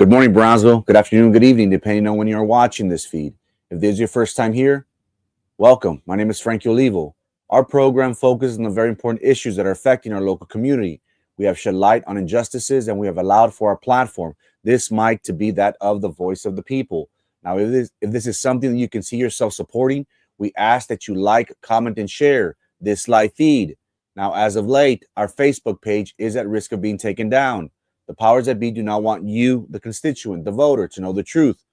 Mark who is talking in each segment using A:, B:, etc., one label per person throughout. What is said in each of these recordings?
A: Good morning, Brownsville. Good afternoon, good evening, depending on when you're watching this feed. If this is your first time here, welcome. My name is Frank Olivo. Our program focuses on the very important issues that are affecting our local community. We have shed light on injustices, and we have allowed for our platform, this mic, to be that of the voice of the people. Now, if this is something that you can see yourself supporting, we ask that you like, comment, and share this live feed. Now, as of late, our Facebook page is at risk of being taken down. The powers that be do not want you, the constituent, the voter, to know the truth.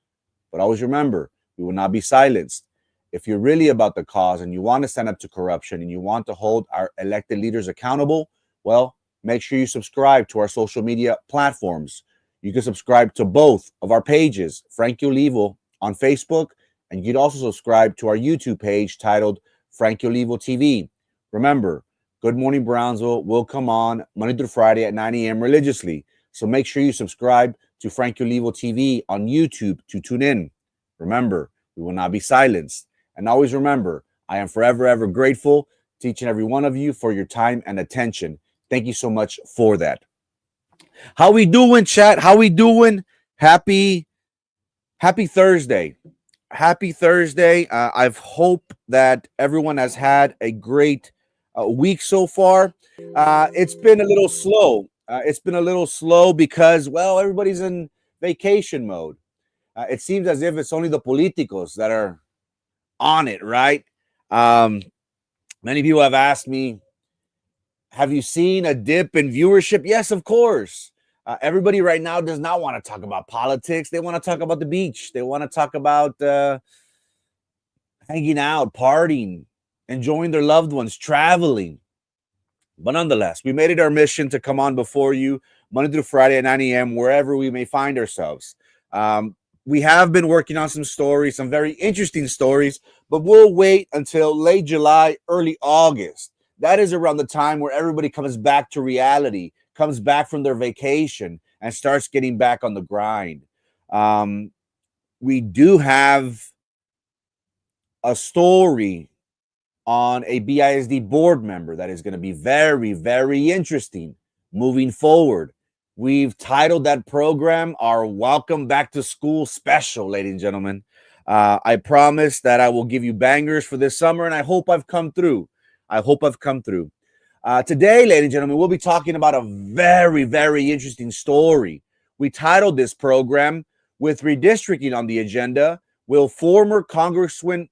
A: But always remember, we will not be silenced. If you're really about the cause and you want to stand up to corruption and you want to hold our elected leaders accountable, well, make sure you subscribe to our social media platforms. You can subscribe to both of our pages, Frank Olivo on Facebook, and you can also subscribe to our YouTube page titled Frank Olivo TV. Remember, Good Morning Brownsville will come on Monday through Friday at 9 a.m. religiously. So make sure you subscribe to Frank Olivo TV on YouTube to tune in. Remember, we will not be silenced. And always remember, I am forever, ever grateful to each and every one of you for your time and attention. Thank you so much for that. How we doing, chat? How we doing? Happy Thursday. Happy Thursday. I hope that everyone has had a great week so far. It's been a little slow. Because, well, everybody's in vacation mode. It seems as if it's only the politicos that are on it, right? Many people have asked me, have you seen a dip in viewership? Yes, of course. Everybody right now does not want to talk about politics. They want to talk about the beach. They want to talk about hanging out, partying, enjoying their loved ones, traveling. But nonetheless, we made it our mission to come on before you Monday through Friday at 9 a.m., wherever we may find ourselves. We have been working on some stories, some very interesting stories, but we'll wait until late July, early August. That is around the time where everybody comes back to reality, comes back from their vacation, and starts getting back on the grind. We do have a story on a BISD board member that is going to be very, very interesting moving forward. We've titled that program our Welcome Back to School Special, ladies and gentlemen. I promise that I will give you bangers for this summer, and I hope I've come through. Today, ladies and gentlemen, we'll be talking about a very, very interesting story. We titled this program, with redistricting on the agenda, will former Congresswoman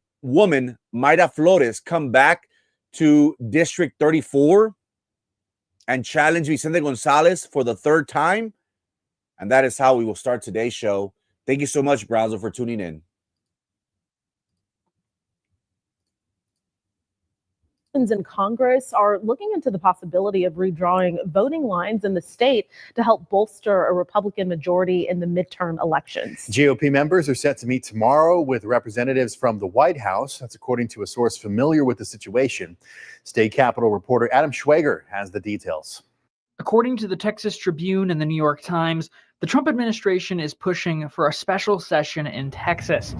A: Mayra Flores come back to District 34 and challenge Vicente Gonzalez for the third time? And that is how we will start today's show. Thank you so much, Brownsville, for tuning in.
B: In Congress are looking into the possibility of redrawing voting lines in the state to help bolster a Republican majority in the midterm elections.
C: GOP members are set to meet tomorrow with representatives from the White House. That's according to a source familiar with the situation. State Capitol reporter Adam Schwager has the details.
D: According to the Texas Tribune and the New York Times, the Trump administration is pushing for a special session in Texas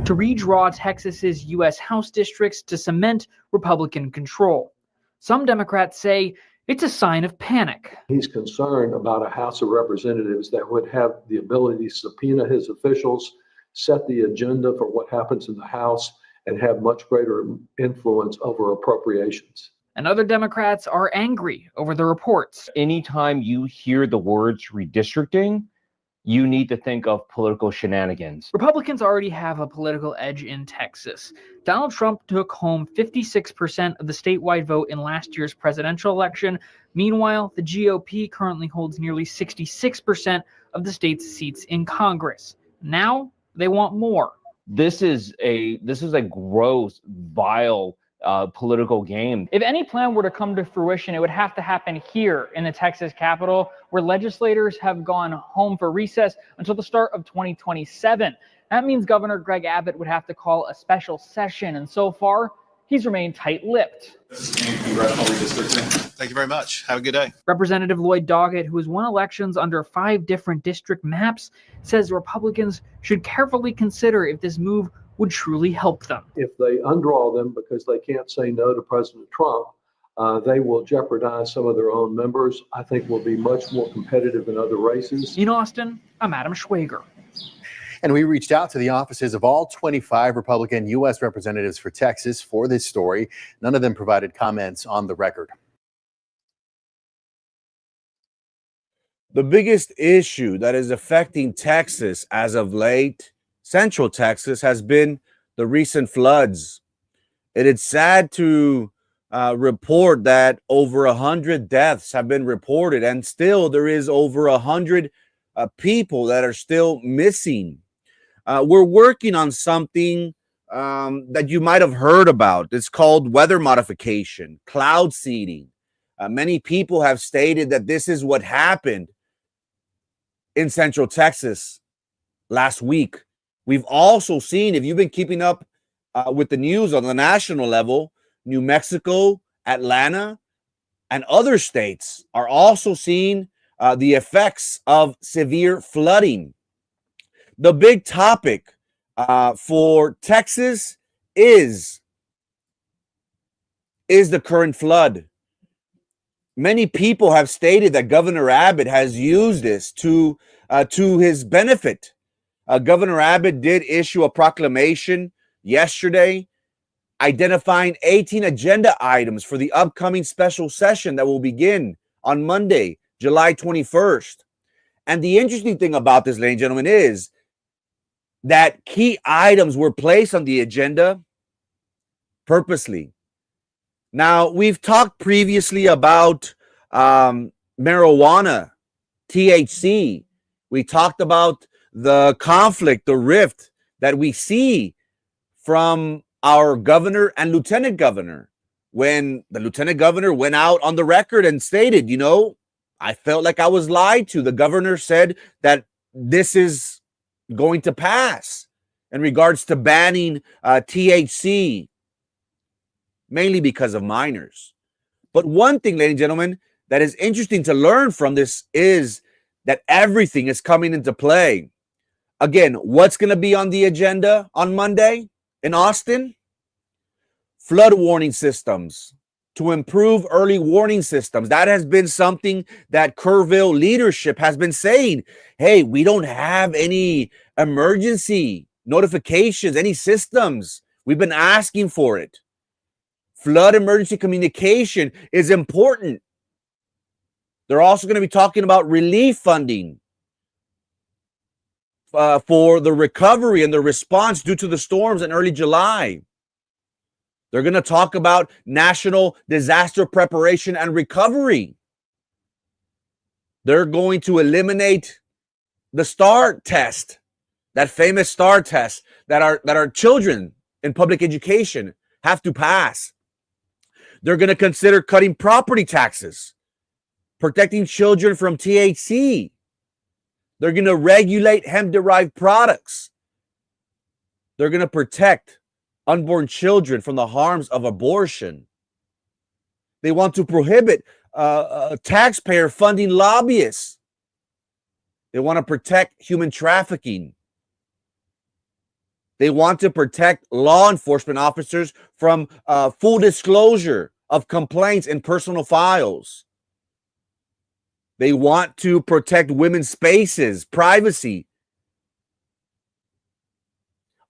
D: to redraw Texas's U.S. House districts to cement Republican control. Some Democrats say it's a sign of panic.
E: He's concerned about a House of Representatives that would have the ability to subpoena his officials, set the agenda for what happens in the House, and have much greater influence over appropriations.
D: And other Democrats are angry over the reports.
F: Anytime you hear the words redistricting, you need to think of political shenanigans.
D: Republicans already have a political edge in Texas. Donald Trump took home 56% of the statewide vote in last year's presidential election. Meanwhile, the GOP currently holds nearly 66% of the state's seats in Congress. Now they want more.
F: This is a gross, vile political game.
D: If any plan were to come to fruition, it would have to happen here in the Texas Capitol, where legislators have gone home for recess until the start of 2027. That means Governor Greg Abbott would have to call a special session, and so far, he's remained tight-lipped.
G: Congressional redistricting. Thank you very much. Have a good day.
D: Representative Lloyd Doggett, who has won elections under 5 different district maps, says Republicans should carefully consider if this move would truly help them.
E: If they undraw them because they can't say no to President Trump, They will jeopardize some of their own members. I think we'll be much more competitive in other races.
D: In Austin, I'm Adam Schwager.
C: And we reached out to the offices of all 25 Republican U.S. representatives for Texas for this story. None of them provided comments on the record.
A: The biggest issue that is affecting Texas as of late, Central Texas, has been the recent floods. It is sad to report that over 100 deaths have been reported, and still there is over 100 people that are still missing. We're working on something that you might have heard about. It's called weather modification, cloud seeding. Many people have stated that this is what happened in Central Texas last week. We've also seen, if you've been keeping up with the news on the national level, New Mexico, Atlanta, and other states are also seeing the effects of severe flooding. The big topic for Texas is the current flood. Many people have stated that Governor Abbott has used this to his benefit. Governor Abbott did issue a proclamation yesterday identifying 18 agenda items for the upcoming special session that will begin on Monday, July 21st. And the interesting thing about this, ladies and gentlemen, is that key items were placed on the agenda purposely. Now, we've talked previously about marijuana, THC. We talked about the conflict, the rift that we see from our governor and lieutenant governor. When the lieutenant governor went out on the record and stated, I felt like I was lied to. The governor said that this is going to pass in regards to banning THC, mainly because of minors. But one thing, ladies and gentlemen, that is interesting to learn from this is that everything is coming into play. Again, what's going to be on the agenda on Monday in Austin? Flood warning systems, to improve early warning systems. That has been something that Kerrville leadership has been saying. Hey, we don't have any emergency notifications, any systems. We've been asking for it. Flood emergency communication is important. They're also going to be talking about relief funding for the recovery and the response due to the storms in early July. They're going to talk about national disaster preparation and recovery. They're going to eliminate the STAR test, that famous STAR test that our children in public education have to pass. They're going to consider cutting property taxes, protecting children from THC. They're going to regulate hemp-derived products. They're going to protect unborn children from the harms of abortion. They want to prohibit taxpayer funding lobbyists. They want to protect human trafficking. They want to protect law enforcement officers from full disclosure of complaints in personal files. They want to protect women's spaces, privacy.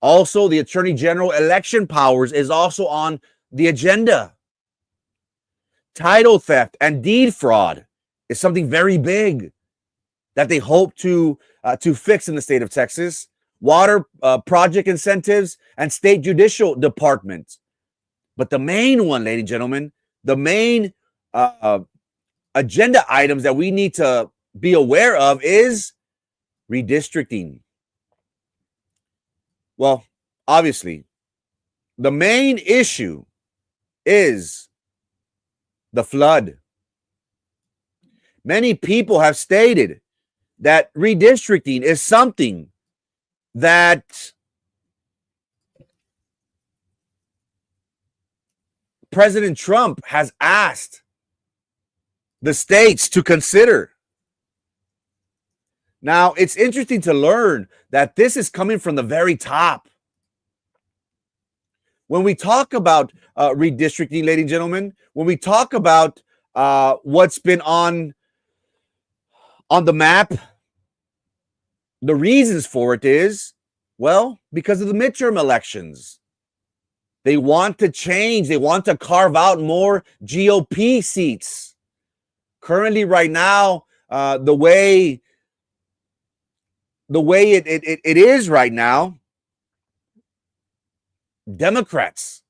A: Also, the Attorney General election powers is also on the agenda. Title theft and deed fraud is something very big that they hope to fix in the state of Texas. Water project incentives and state judicial departments. But the main one, ladies and gentlemen, the main agenda items that we need to be aware of is redistricting. Well, obviously, the main issue is the flood. Many people have stated that redistricting is something that President Trump has asked the states to consider. Now, it's interesting to learn that this is coming from the very top. when we talk about redistricting, ladies and gentlemen, when we talk about what's been on the map, the reasons for it is, well, because of the midterm elections. They want to change. They want to carve out more GOP seats. Currently, right now, the way it is right now, Democrats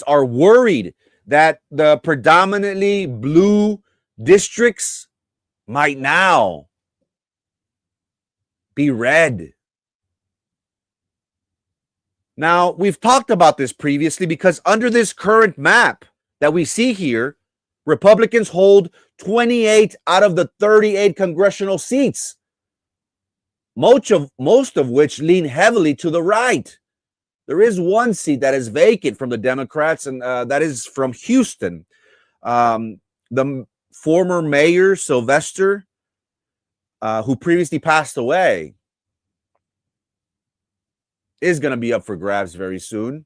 A: are worried that the predominantly blue districts might now be red. Now, we've talked about this previously because under this current map that we see here, Republicans hold 28 out of the 38 congressional seats, most of which lean heavily to the right. There is one seat that is vacant from the Democrats, and that is from Houston. The former mayor, Sylvester, who previously passed away, is going to be up for grabs very soon.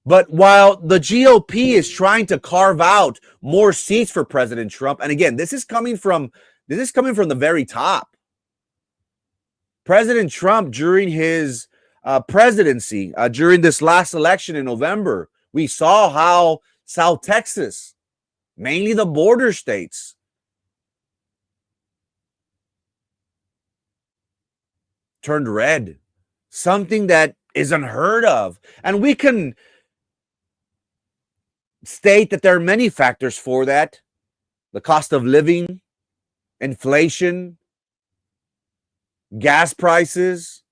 A: But while the GOP is trying to carve out more seats for President Trump, and again, this is coming from the very top. President Trump, during his presidency, during this last election in November, we saw how South Texas, mainly the border states, turned red. Something that is unheard of. And we can state that there are many factors for that. The cost of living, inflation, gas prices,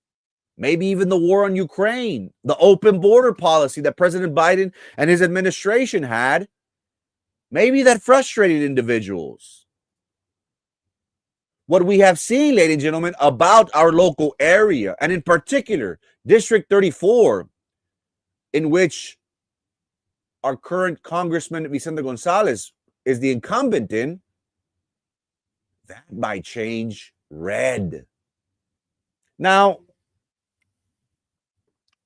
A: maybe even the war on Ukraine, the open border policy that President Biden and his administration had. Maybe that frustrated individuals. What we have seen, ladies and gentlemen, about our local area, and in particular, District 34, in which our current Congressman Vicente Gonzalez is the incumbent in, that might change red. Now,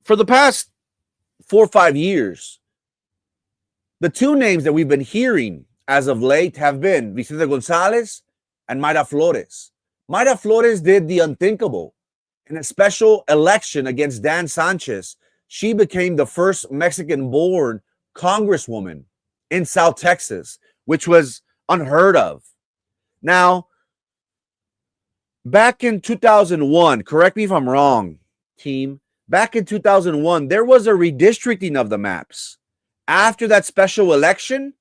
A: for the past 4 or 5 years, the two names that we've been hearing as of late have been Vicente Gonzalez and Mayra Flores. Mayra Flores did the unthinkable. In a special election against Dan Sanchez, she became the first Mexican-born Congresswoman in South Texas, which was unheard of. Now, back in 2001, correct me if I'm wrong, team, back in 2001, there was a redistricting of the maps. After that special election,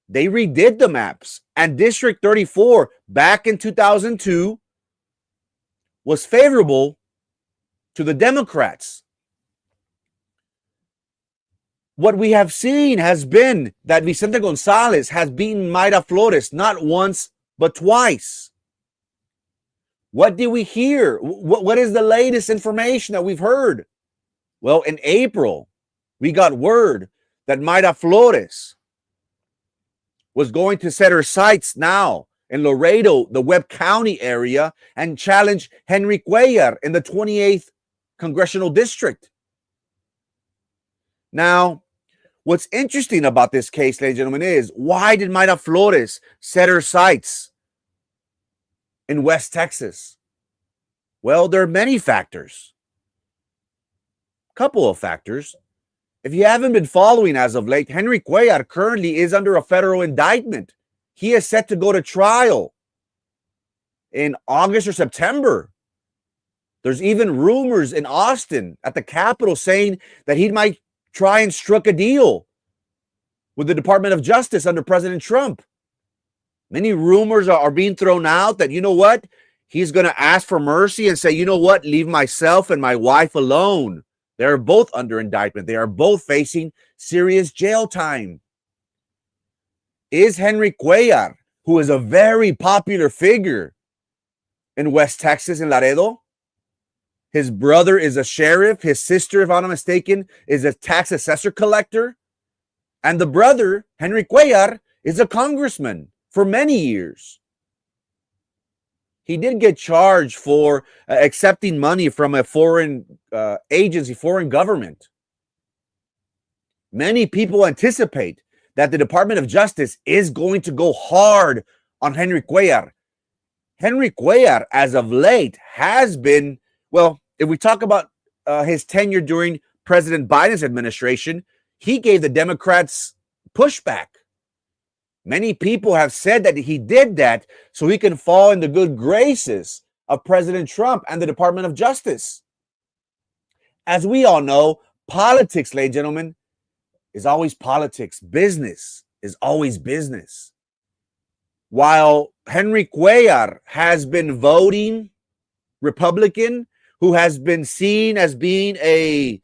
A: they redid the maps, and District 34 back in 2002 was favorable to the Democrats. What we have seen has been that Vicente Gonzalez has beaten Mayra Flores not once, but twice. What did we hear? What is the latest information that we've heard? Well, in April, we got word that Mayra Flores was going to set her sights now in Laredo, the Webb County area, and challenge Henry Cuellar in the 28th Congressional District. Now, what's interesting about this case, ladies and gentlemen, is why did Mayra Flores set her sights in West Texas? Well, there are many factors. Couple of factors. If you haven't been following as of late, Henry Cuellar currently is under a federal indictment. He is set to go to trial in August or September. There's even rumors in Austin at the Capitol saying that he might try and struck a deal with the Department of Justice under President Trump. Many rumors are being thrown out that, you know what, he's going to ask for mercy and say, you know what, leave myself and my wife alone. They're both under indictment. They are both facing serious jail time. Is Henry Cuellar, who is a very popular figure in West Texas, in Laredo, his brother is a sheriff, his sister, if I'm not mistaken, is a tax assessor collector, and the brother, Henry Cuellar, is a congressman for many years. He did get charged for accepting money from a foreign agency, foreign government. Many people anticipate that the Department of Justice is going to go hard on Henry Cuellar. Henry Cuellar, as of late, has been, well, if we talk about his tenure during President Biden's administration, he gave the Democrats pushback. Many people have said that he did that so he can fall in the good graces of President Trump and the Department of Justice. As we all know, politics, ladies and gentlemen, is always politics. Business is always business. While Henry Cuellar has been voting Republican, who has been seen as being an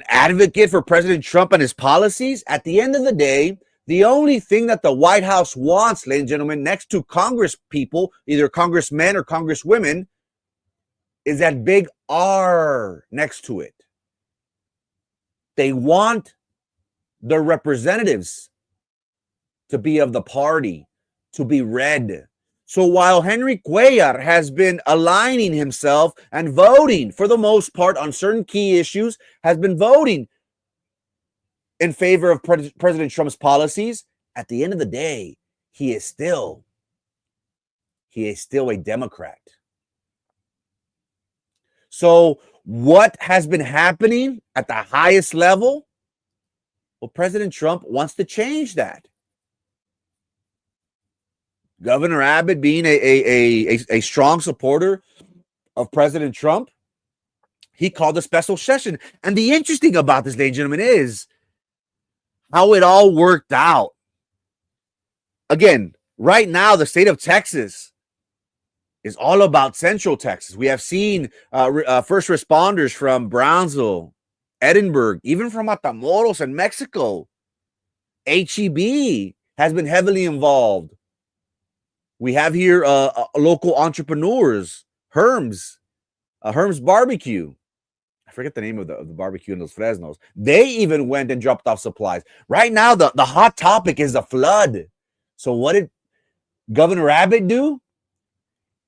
A: advocate for President Trump and his policies, at the end of the day, the only thing that the White House wants, ladies and gentlemen, next to Congress people, either congressmen or congresswomen, is that big R next to it. They want their representatives to be of the party, to be red. So while Henry Cuellar has been aligning himself and voting, for the most part, on certain key issues, has been voting in favor of President Trump's policies, at the end of the day, he is still a Democrat. So what has been happening at the highest level? Well, President Trump wants to change that. Governor Abbott, being a strong supporter of President Trump, he called a special session. And the interesting about this, ladies and gentlemen, is how it all worked out. Again, right now, the state of Texas is all about Central Texas. We have seen first responders from Brownsville, Edinburgh, even from Matamoros and Mexico. HEB has been heavily involved. We have here local entrepreneurs, Herms Barbecue. I forget the name of the barbecue in Los Fresnos. They even went and dropped off supplies. Right now, the hot topic is the flood. So what did Governor Abbott do?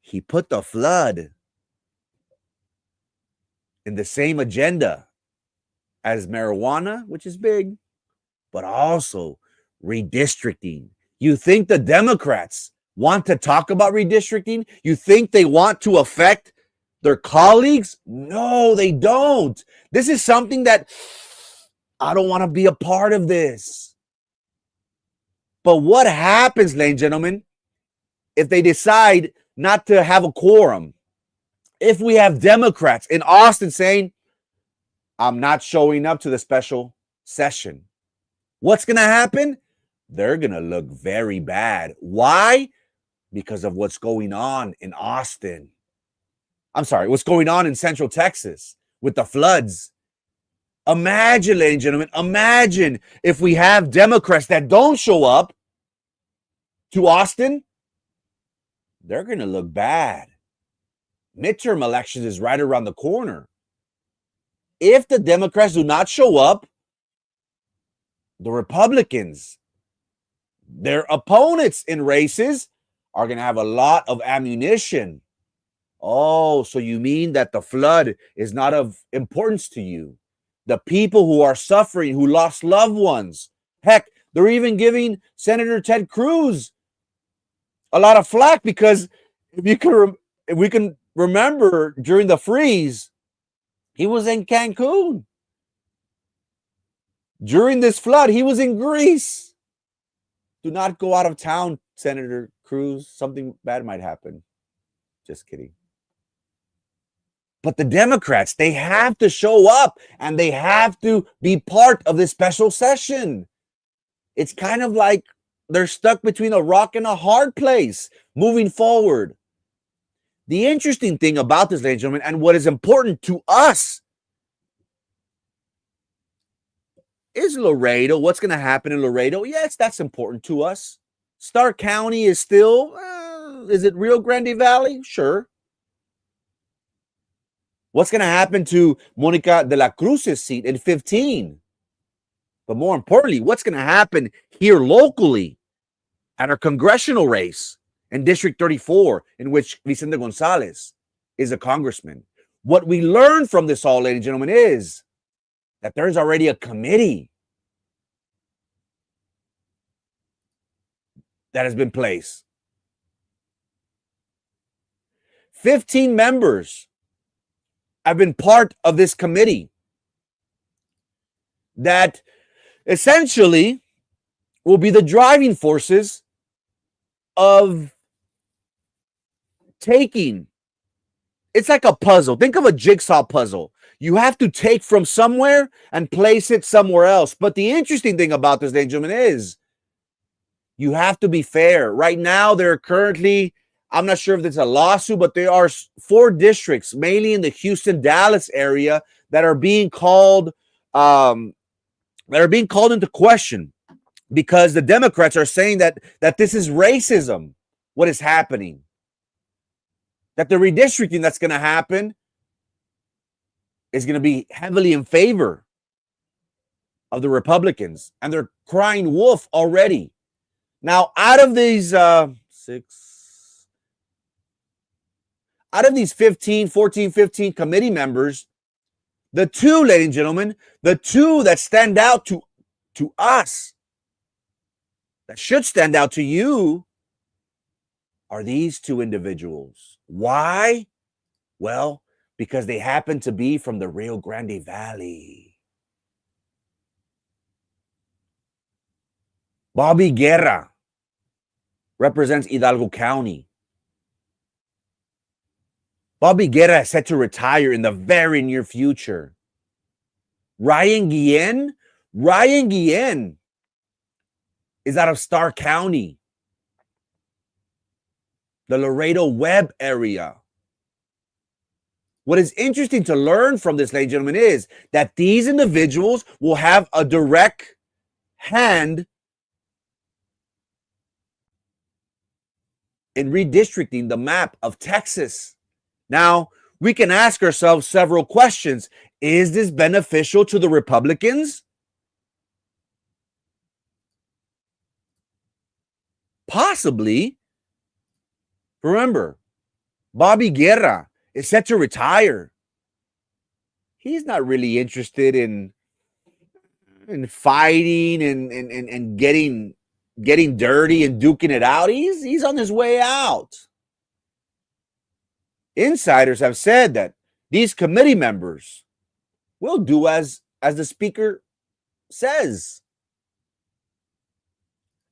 A: He put the flood in the same agenda as marijuana, which is big, but also redistricting. You think the Democrats want to talk about redistricting? You think they want to affect their colleagues? No, they don't. This is something that I don't want to be a part of this. But what happens, ladies and gentlemen, if they decide not to have a quorum? If we have Democrats in Austin saying, I'm not showing up to the special session, what's going to happen? They're going to look very bad. Why? Because of what's going on in Austin. I'm sorry, what's going on in Central Texas with the floods. Imagine, ladies and gentlemen, imagine if we have Democrats that don't show up to Austin. They're going to look bad. Midterm elections is right around the corner. If the Democrats do not show up, the Republicans, their opponents in races, are going to have a lot of ammunition. Oh, so you mean that the flood is not of importance to you? The people who are suffering, who lost loved ones. Heck, they're even giving Senator Ted Cruz a lot of flack because if we can remember during the freeze, he was in Cancun. During this flood, he was in Greece. Do not go out of town, Senator Cruz. Something bad might happen. Just kidding. But the Democrats, they have to show up and they have to be part of this special session. It's kind of like they're stuck between a rock and a hard place moving forward. The interesting thing about this, ladies and gentlemen, and what is important to us is Laredo. What's going to happen in Laredo? Yes, that's important to us. Stark County is still, is it Rio Grande Valley? Sure. What's going to happen to Monica de la Cruz's seat in 15? But more importantly, what's going to happen here locally at our congressional race and District 34, in which Vicente Gonzalez is a congressman. What we learn from this all, ladies and gentlemen, is that there's already a committee that has been placed. 15 members have been part of this committee that essentially will be the driving forces of taking. It's like a puzzle. Think of a jigsaw puzzle. You have to take from somewhere and place it somewhere else. But the interesting thing about this, ladies and gentlemen, is you have to be fair. Right now, there are currently, I'm not sure if it's a lawsuit, but there are 4 districts, mainly in the Houston, Dallas area, that are being called into question because the Democrats are saying that this is racism, what is happening. That the redistricting that's going to happen is going to be heavily in favor of the Republicans. And they're crying wolf already. Now, out of these 15 committee members, the 2, ladies and gentlemen, the 2 that stand out to us, that should stand out to you, are these 2 individuals. Why? Well, because they happen to be from the Rio Grande Valley. Bobby Guerra represents Hidalgo County. Bobby Guerra is set to retire in the very near future. Ryan Guillen is out of Starr County, the Laredo Webb area. What is interesting to learn from this, ladies and gentlemen, is that these individuals will have a direct hand in redistricting the map of Texas. Now, we can ask ourselves several questions. Is this beneficial to the Republicans? Possibly. Remember, Bobby Guerra is set to retire. He's not really interested in fighting and getting dirty and duking it out. He's on his way out. Insiders have said that these committee members will do as the speaker says.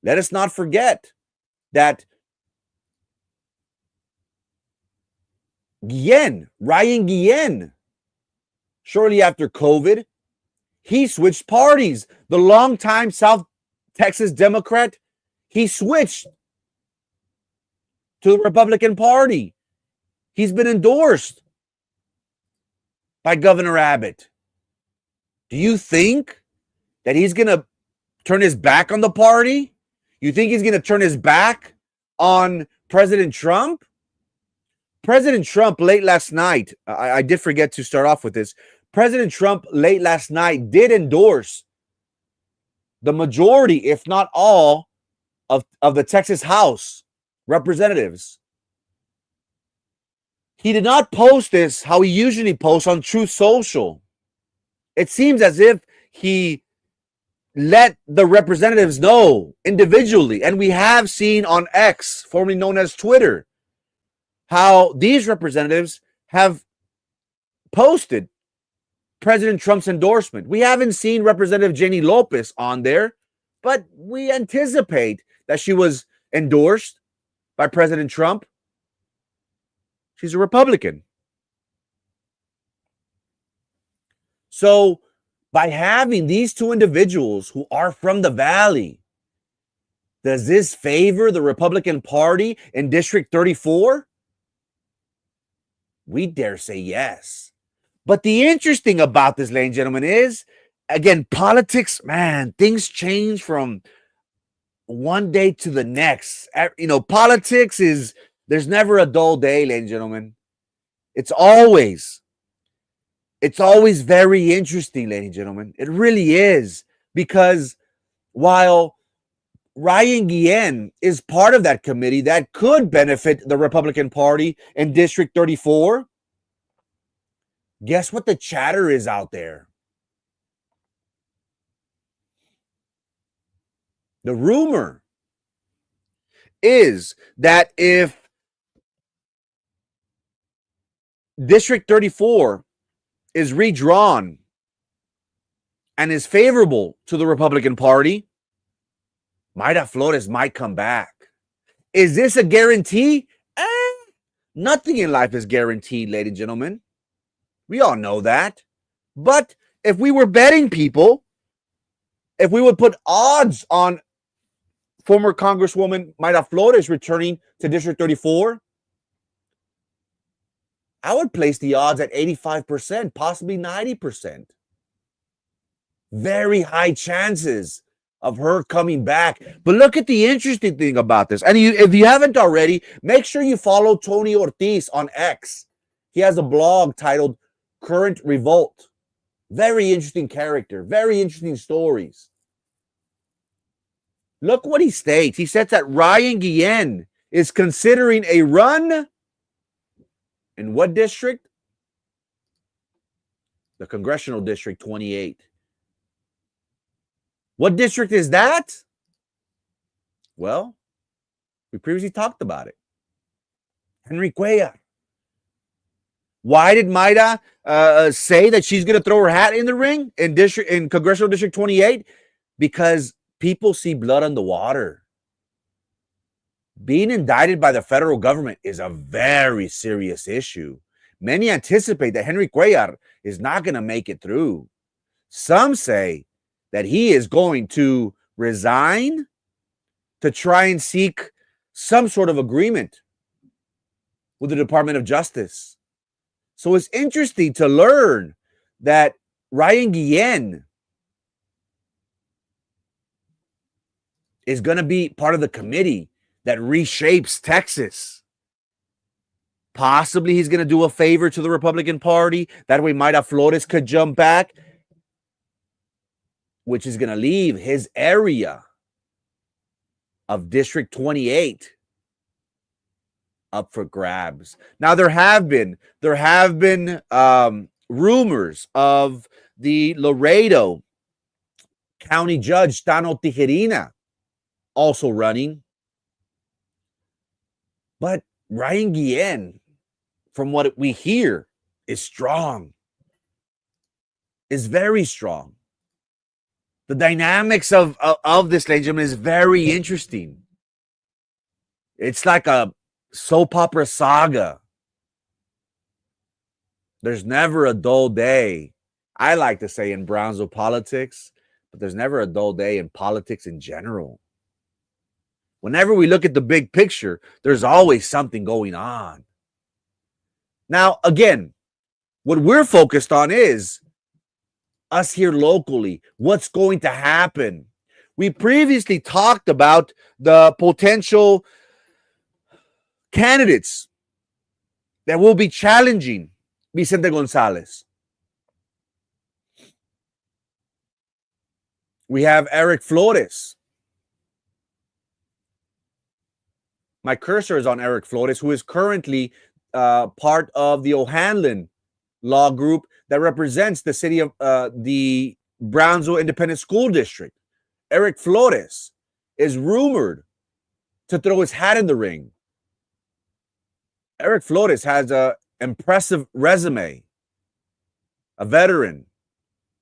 A: Let us not forget that Ryan Guillen, shortly after COVID, he switched parties. The longtime South Texas Democrat, he switched to the Republican Party. He's been endorsed by Governor Abbott. Do you think that he's going to turn his back on the party? You think he's going to turn his back on President Trump? President Trump late last night, I did forget to start off with this. President Trump late last night did endorse the majority, if not all, of the Texas House representatives. He did not post this how he usually posts on Truth Social. It seems as if he let the representatives know individually. And we have seen on X, formerly known as Twitter, how these representatives have posted President Trump's endorsement. We haven't seen Representative Jenny Lopez on there, but we anticipate that she was endorsed by President Trump. She's a Republican. So by having these 2 individuals who are from the Valley, does this favor the Republican Party in District 34? We dare say yes. But the interesting about this, ladies and gentlemen, is, again, politics, man, things change from one day to the next. Politics is, there's never a dull day, ladies and gentlemen. It's always very interesting, ladies and gentlemen. It really is. Because while Ryan Guillen is part of that committee that could benefit the Republican Party in District 34. Guess what the chatter is out there? The rumor is that if District 34 is redrawn and is favorable to the Republican Party, Mayra Flores might come back. Is this a guarantee? Nothing in life is guaranteed, ladies and gentlemen. We all know that. But if we were betting people, if we would put odds on former Congresswoman Mayra Flores returning to District 34, I would place the odds at 85%, possibly 90%. Very high chances of her coming back. But look at the interesting thing about this. And if you haven't already, make sure you follow Tony Ortiz on X. He has a blog titled Current Revolt. Very interesting character. Very interesting stories. Look what he states. He says that Ryan Guillen is considering a run in what district? The Congressional District 28. What district is that? Well, we previously talked about it. Henry Cuellar. Why did Mayra say that she's going to throw her hat in the ring in Congressional District 28? Because people see blood on the water. Being indicted by the federal government is a very serious issue. Many anticipate that Henry Cuellar is not going to make it through. Some say that he is going to resign to try and seek some sort of agreement with the Department of Justice. So it's interesting to learn that Ryan Guillen is going to be part of the committee that reshapes Texas. Possibly he's going to do a favor to the Republican Party. That way Mayra Flores could jump back, which is going to leave his area of District 28 up for grabs. Now, there have been rumors of the Laredo County Judge Tano Tijerina also running. But Ryan Guillen, from what we hear, is strong. Is very strong. The dynamics of this, ladies and gentlemen, is very interesting. It's like a soap opera saga. There's never a dull day. I like to say in Brownsville politics, but there's never a dull day in politics in general. Whenever we look at the big picture, there's always something going on. Now, again, what we're focused on is us here locally. What's going to happen? We previously talked about the potential candidates that will be challenging Vicente Gonzalez. We have Eric Flores. My cursor is on Eric Flores, who is currently part of the O'Hanlon law group that represents the city of the Brownsville Independent School District. Eric Flores is rumored to throw his hat in the ring. Eric Flores has an impressive resume, a veteran,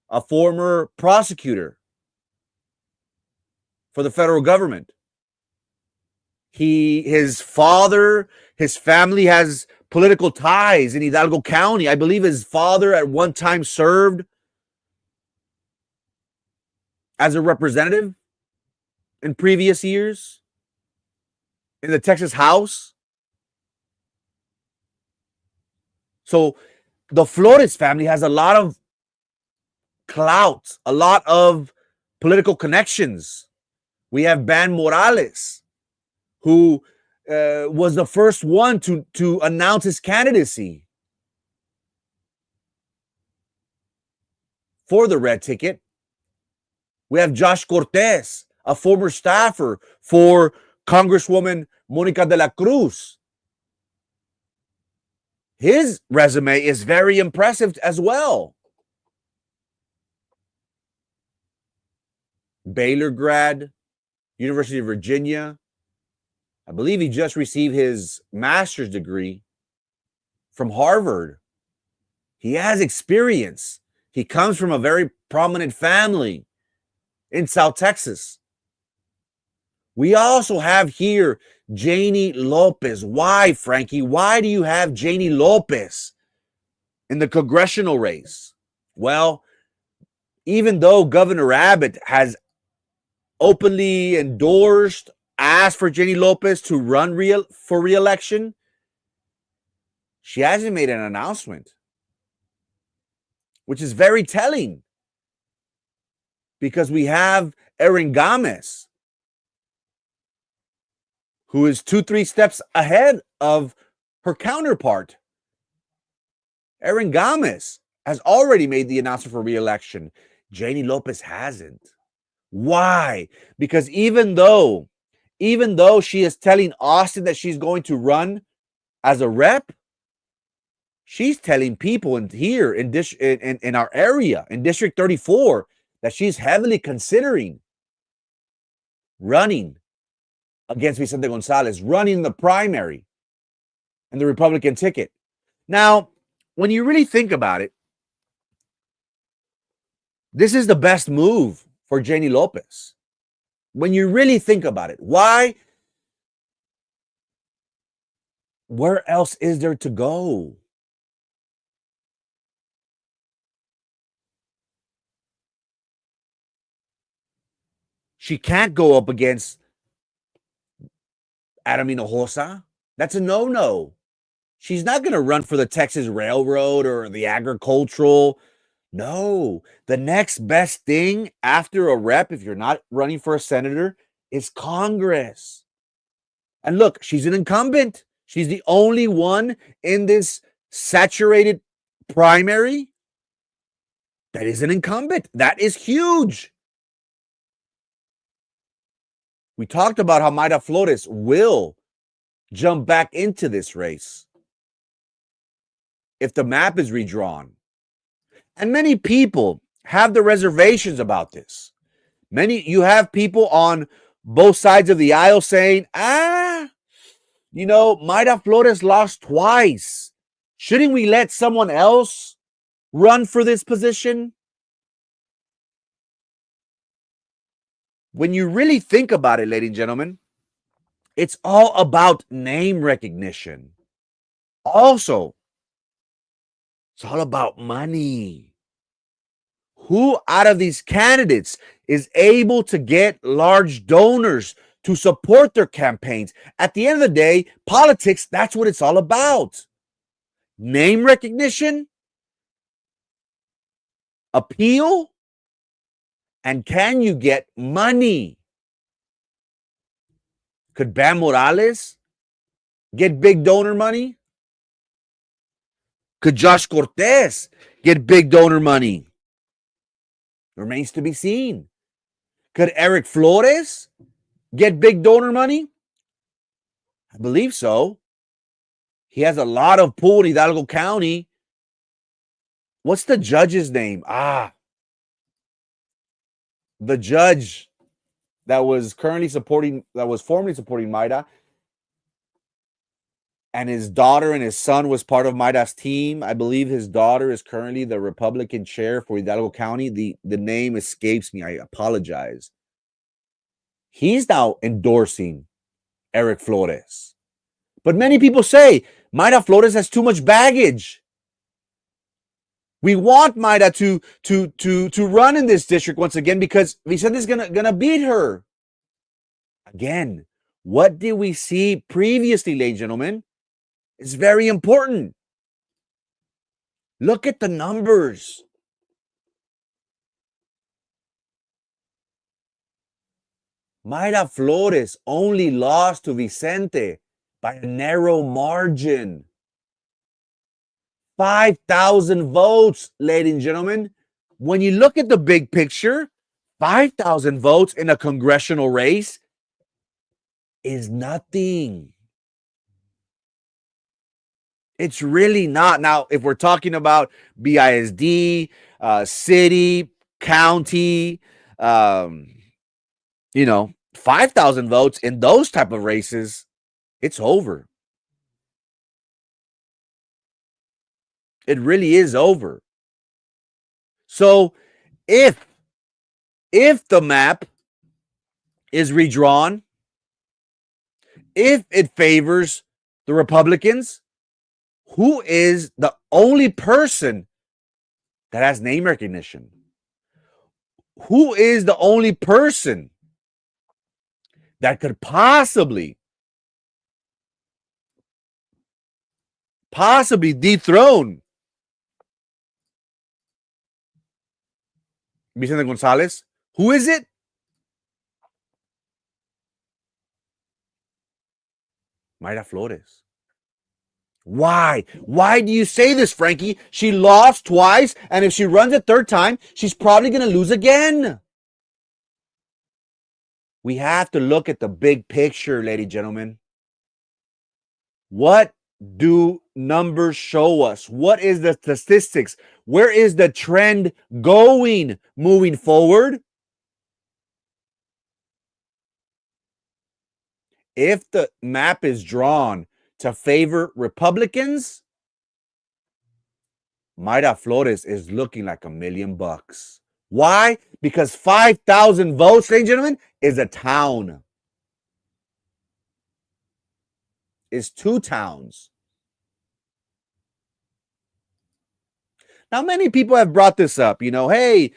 A: a former prosecutor for the federal government. His father, his family has political ties in Hidalgo County. I believe his father at one time served as a representative in previous years in the Texas House. So the Flores family has a lot of clout, a lot of political connections. We have Ban Morales, who was the first one to announce his candidacy for the red ticket. We have Josh Cortez, a former staffer for Congresswoman Monica de la Cruz. His resume is very impressive as well. Baylor grad, University of Virginia. I believe he just received his master's degree from Harvard. He has experience. He comes from a very prominent family in South Texas. We also have here Janie Lopez. Why, Frankie? Why do you have Janie Lopez in the congressional race? Well, even though Governor Abbott has openly endorsed, asked for Janie Lopez to run for re-election, she hasn't made an announcement, which is very telling because we have Erin Gomez, who is 2-3 steps ahead of her counterpart. Erin Gomez has already made the announcement for re-election. Janie Lopez hasn't. Why? Because even though she is telling Austin that she's going to run as a rep, she's telling people in our area, in District 34, that she's heavily considering running against Vicente Gonzalez, running the primary and the Republican ticket. Now, when you really think about it, this is the best move for Janie Lopez. When you really think about it, why? Where else is there to go? She can't go up against Adam Hinojosa. That's a no-no. She's not going to run for the Texas Railroad or the agricultural. No. The next best thing after a rep, if you're not running for a senator, is Congress. And look, she's an incumbent. She's the only one in this saturated primary that is an incumbent. That is huge. We talked about how Mayra Flores will jump back into this race if the map is redrawn. And many people have the reservations about this. You have people on both sides of the aisle saying, Mayra Flores lost twice. Shouldn't we let someone else run for this position? When you really think about it, ladies and gentlemen, it's all about name recognition. Also, it's all about money. Who out of these candidates is able to get large donors to support their campaigns? At the end of the day, politics, that's what it's all about. Name recognition, appeal, and can you get money? Could Bam Morales get big donor money? Could Josh Cortez get big donor money? Remains to be seen. Could Eric Flores get big donor money? I believe so. He has a lot of pull in Hidalgo County. What's the judge's name? The judge that was formerly supporting Mayra, and his daughter and his son was part of Mayra's team. I believe his daughter is currently the Republican chair for Hidalgo County. The name escapes me. I apologize. He's now endorsing Eric Flores. But many people say Mayra Flores has too much baggage. We want Mayra to run in this district once again because Vicente's gonna beat her. Again, what did we see previously, ladies and gentlemen? It's very important. Look at the numbers. Mayra Flores only lost to Vicente by a narrow margin. 5,000 votes, ladies and gentlemen. When you look at the big picture, 5,000 votes in a congressional race is nothing. It's really not. Now, if we're talking about BISD, city, county, 5,000 votes in those type of races, it's over. It really is over. So if the map is redrawn, if it favors the Republicans, who is the only person that has name recognition? Who is the only person that could possibly dethrone Vicente Gonzalez? Who is it? Mayra Flores. Why? Why do you say this, Frankie? She lost twice, and if she runs a third time, she's probably going to lose again. We have to look at the big picture, ladies and gentlemen. What do numbers show us? What is the statistics? Where is the trend going moving forward? If the map is drawn to favor Republicans, Mayra Flores is looking like $1 million. Why? Because 5,000 votes, ladies and gentlemen, is a town. Is 2 towns. Now, many people have brought this up. Hey,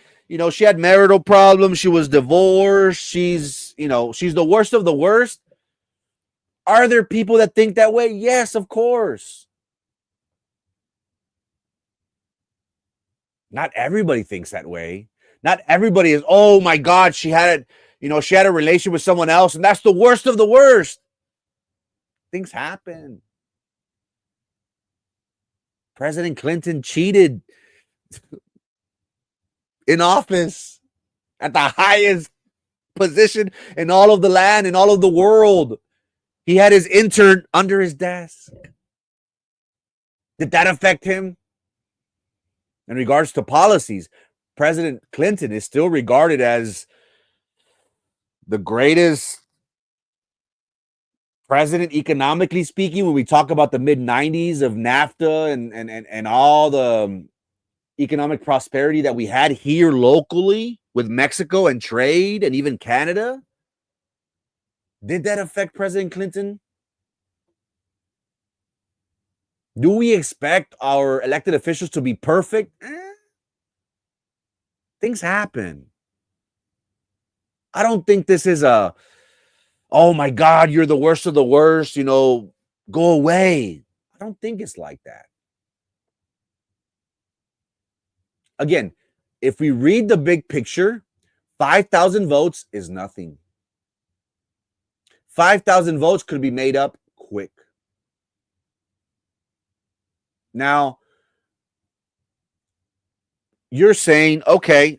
A: she had marital problems. She was divorced. She's the worst of the worst. Are there people that think that way? Yes, of course. Not everybody thinks that way. Not everybody is, oh my God, she had a relation with someone else, and that's the worst of the worst. Things happen. President Clinton cheated in office at the highest position in all of the land, in all of the world. He had his intern under his desk. Did that affect him? In regards to policies, President Clinton is still regarded as the greatest president, economically speaking, when we talk about the mid-90s of NAFTA and all the economic prosperity that we had here locally with Mexico and trade and even Canada. Did that affect President Clinton? Do we expect our elected officials to be perfect? Things happen. I don't think this is oh my God, you're the worst of the worst, go away. I don't think it's like that. Again, if we read the big picture, 5,000 votes is nothing. 5,000 votes could be made up quick. Now, you're saying, okay,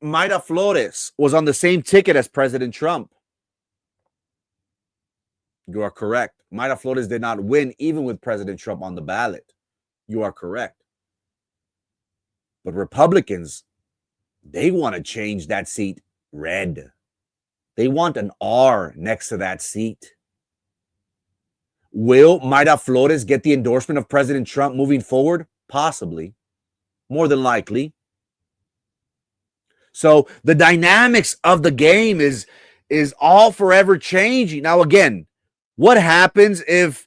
A: Mayra Flores was on the same ticket as President Trump. You are correct. Mayra Flores did not win even with President Trump on the ballot. You are correct. But Republicans, they want to change that seat red. They want an R next to that seat. Will Mayra Flores get the endorsement of President Trump moving forward? Possibly. More than likely. So the dynamics of the game is all forever changing. Now, again, what happens if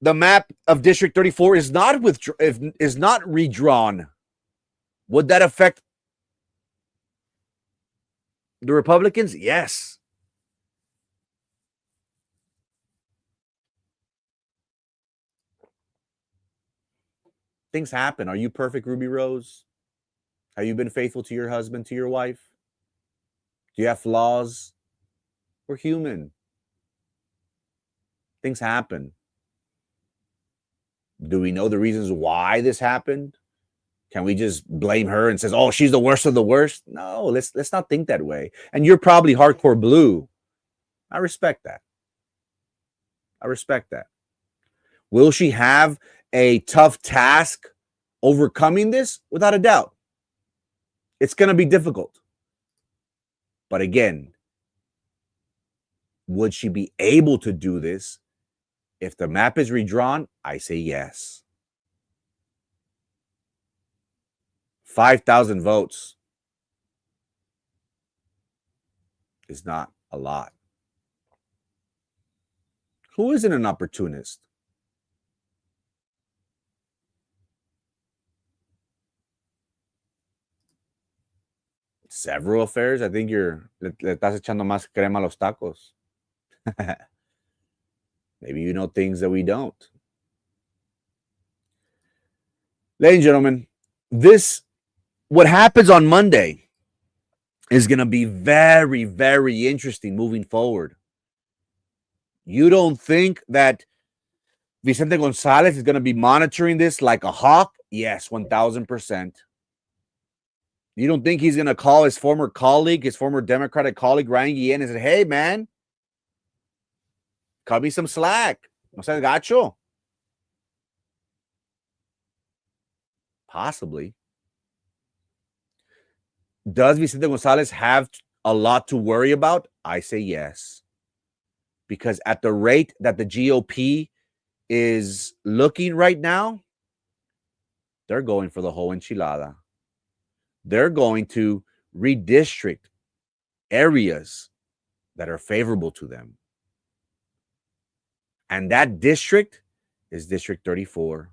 A: the map of District 34 is not redrawn? Would that affect the Republicans? Yes. Things happen. Are you perfect, Ruby Rose? Have you been faithful to your husband, to your wife? Do you have flaws? We're human. Things happen. Do we know the reasons why this happened? Can we just blame her and says, oh, she's the worst of the worst? No, let's not think that way. And you're probably hardcore blue. I respect that. I respect that. Will she have a tough task overcoming this? Without a doubt. It's going to be difficult. But again, would she be able to do this if the map is redrawn? I say yes. 5,000 votes is not a lot. Who isn't an opportunist? Several affairs. I think le estás echando más crema a los tacos. Maybe you know things that we don't. Ladies and gentlemen, what happens on Monday is going to be very, very interesting moving forward. You don't think that Vicente Gonzalez is going to be monitoring this like a hawk? Yes, 1,000%. You don't think he's going to call his former colleague, his former Democratic colleague, Ryan Guillen, and say, hey, man, cut me some slack. No seas gacho. Possibly. Does Vicente Gonzalez have a lot to worry about? I say yes. Because at the rate that the GOP is looking right now, they're going for the whole enchilada. They're going to redistrict areas that are favorable to them. And that district is District 34.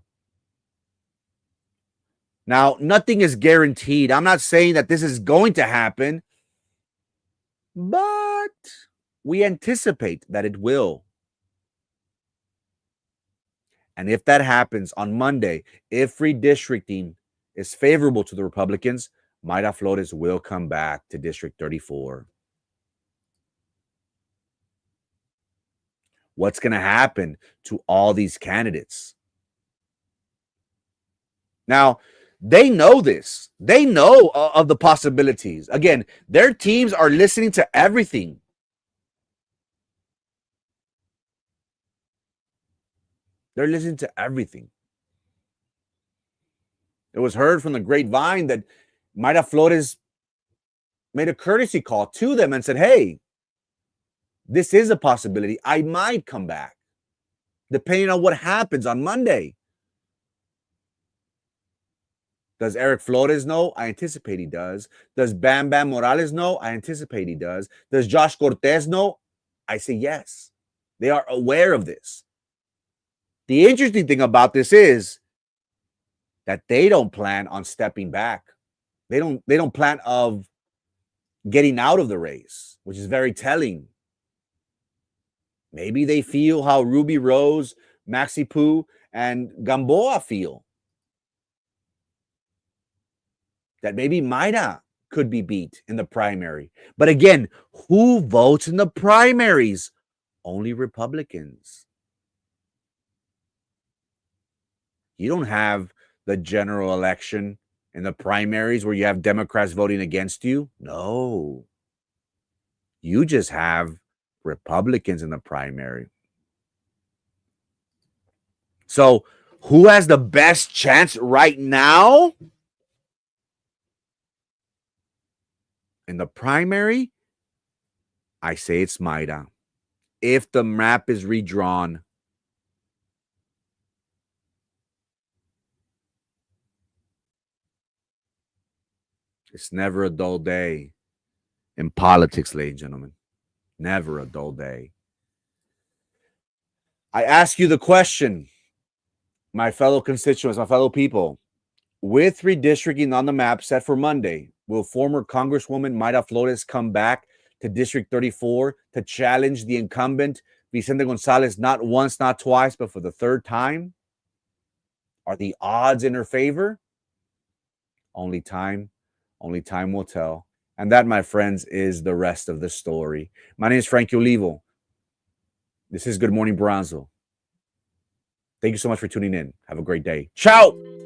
A: Now, nothing is guaranteed. I'm not saying that this is going to happen, but we anticipate that it will. And if that happens on Monday, if redistricting is favorable to the Republicans, Mayra Flores will come back to District 34. What's going to happen to all these candidates? Now, they know this. They know of the possibilities. Again, their teams are listening to everything. They're listening to everything. It was heard from the grapevine that Mayra Flores made a courtesy call to them and said, hey, this is a possibility. I might come back, depending on what happens on Monday. Does Eric Flores know? I anticipate he does. Does Bam Bam Morales know? I anticipate he does. Does Josh Cortez know? I say yes. They are aware of this. The interesting thing about this is that they don't plan on stepping back. They don't plan of getting out of the race, which is very telling. Maybe they feel how Ruby Rose, Maxi Poo, and Gamboa feel. That maybe Mayra could be beat in the primary. But again, who votes in the primaries? Only Republicans. You don't have the general election in the primaries where you have Democrats voting against you. No. You just have Republicans in the primary. So who has the best chance right now? In the primary, I say it's Mayra. If the map is redrawn, it's never a dull day in politics, ladies and gentlemen. Never a dull day. I ask you the question, my fellow constituents, my fellow people, with redistricting on the map set for Monday, will former Congresswoman Mayra Flores come back to District 34 to challenge the incumbent Vicente Gonzalez not once, not twice, but for the third time? Are the odds in her favor? Only time will tell. And that, my friends, is the rest of the story. My name is Frankie Olivo. This is Good Morning Bronzo. Thank you so much for tuning in. Have a great day. Ciao!